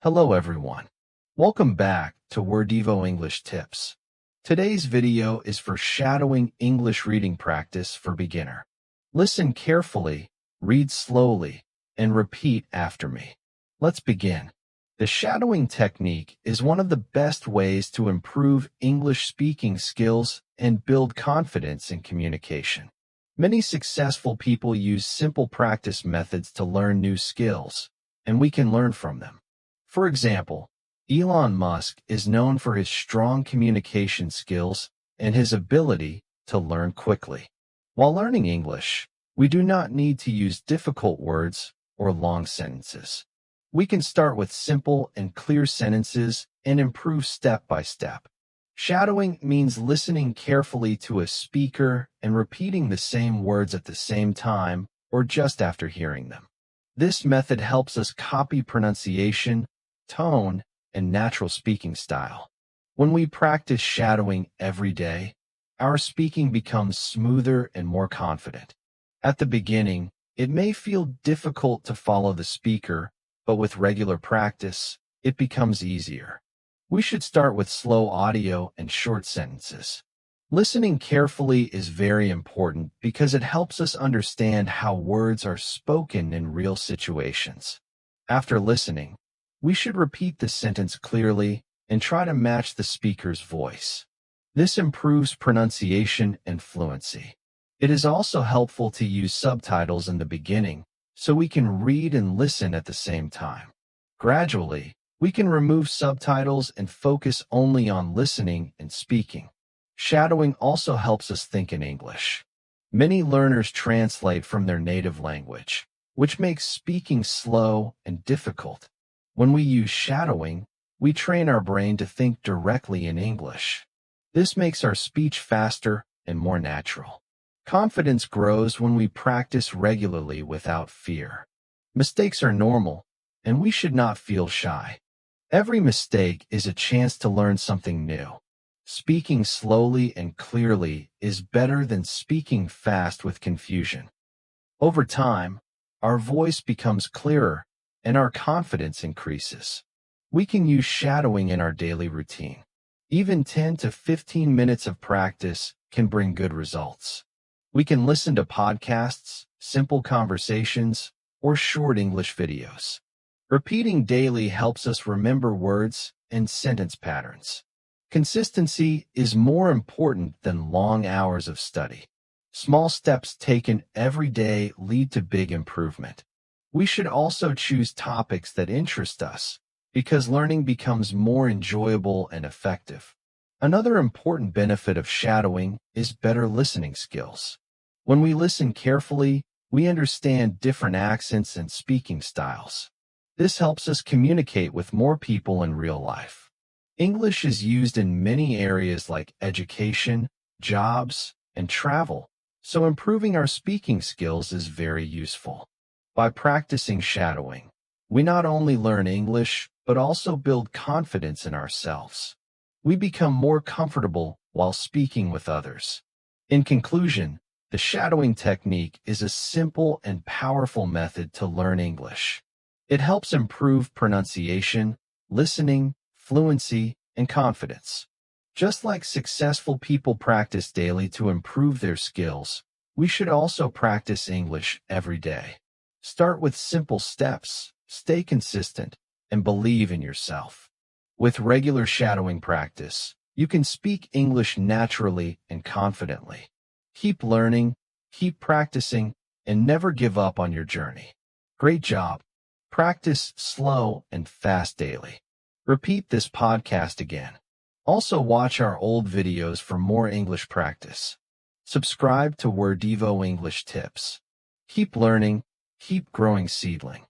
Hello everyone. Welcome back to Wordivo English Tips. Today's video is for shadowing English reading practice for beginner. Listen carefully, read slowly, and repeat after me. Let's begin. The shadowing technique is one of the best ways to improve English speaking skills and build confidence in communication. Many successful people use simple practice methods to learn new skills, and we can learn from them. For example, Elon Musk is known for his strong communication skills and his ability to learn quickly. While learning English, we do not need to use difficult words or long sentences. We can start with simple and clear sentences and improve step by step. Shadowing means listening carefully to a speaker and repeating the same words at the same time or just after hearing them. This method helps us copy pronunciation, tone, and natural speaking style. When we practice shadowing every day, our speaking becomes smoother and more confident. At the beginning, it may feel difficult to follow the speaker, but with regular practice, it becomes easier. We should start with slow audio and short sentences. Listening carefully is very important because it helps us understand how words are spoken in real situations. After listening, we should repeat the sentence clearly and try to match the speaker's voice. This improves pronunciation and fluency. It is also helpful to use subtitles in the beginning so we can read and listen at the same time. Gradually, we can remove subtitles and focus only on listening and speaking. Shadowing also helps us think in English. Many learners translate from their native language, which makes speaking slow and difficult. When we use shadowing, we train our brain to think directly in English. This makes our speech faster and more natural. Confidence grows when we practice regularly without fear. Mistakes are normal, and we should not feel shy. Every mistake is a chance to learn something new. Speaking slowly and clearly is better than speaking fast with confusion. Over time, our voice becomes clearer, and our confidence increases. We can use shadowing in our daily routine. Even 10 to 15 minutes of practice can bring good results. We can listen to podcasts, simple conversations, or short English videos. Repeating daily helps us remember words and sentence patterns. Consistency is more important than long hours of study. Small steps taken every day lead to big improvement. We should also choose topics that interest us, because learning becomes more enjoyable and effective. Another important benefit of shadowing is better listening skills. When we listen carefully, we understand different accents and speaking styles. This helps us communicate with more people in real life. English is used in many areas like education, jobs, and travel, so improving our speaking skills is very useful. By practicing shadowing, we not only learn English, but also build confidence in ourselves. We become more comfortable while speaking with others. In conclusion, the shadowing technique is a simple and powerful method to learn English. It helps improve pronunciation, listening, fluency, and confidence. Just like successful people practice daily to improve their skills, we should also practice English every day. Start with simple steps, stay consistent, and believe in yourself. With regular shadowing practice, you can speak English naturally and confidently. Keep learning, keep practicing, and never give up on your journey. Great job. Practice slow and fast daily. Repeat this podcast again. Also watch our old videos for more English practice. Subscribe to Wordivo English Tips. Keep learning, keep growing seedling.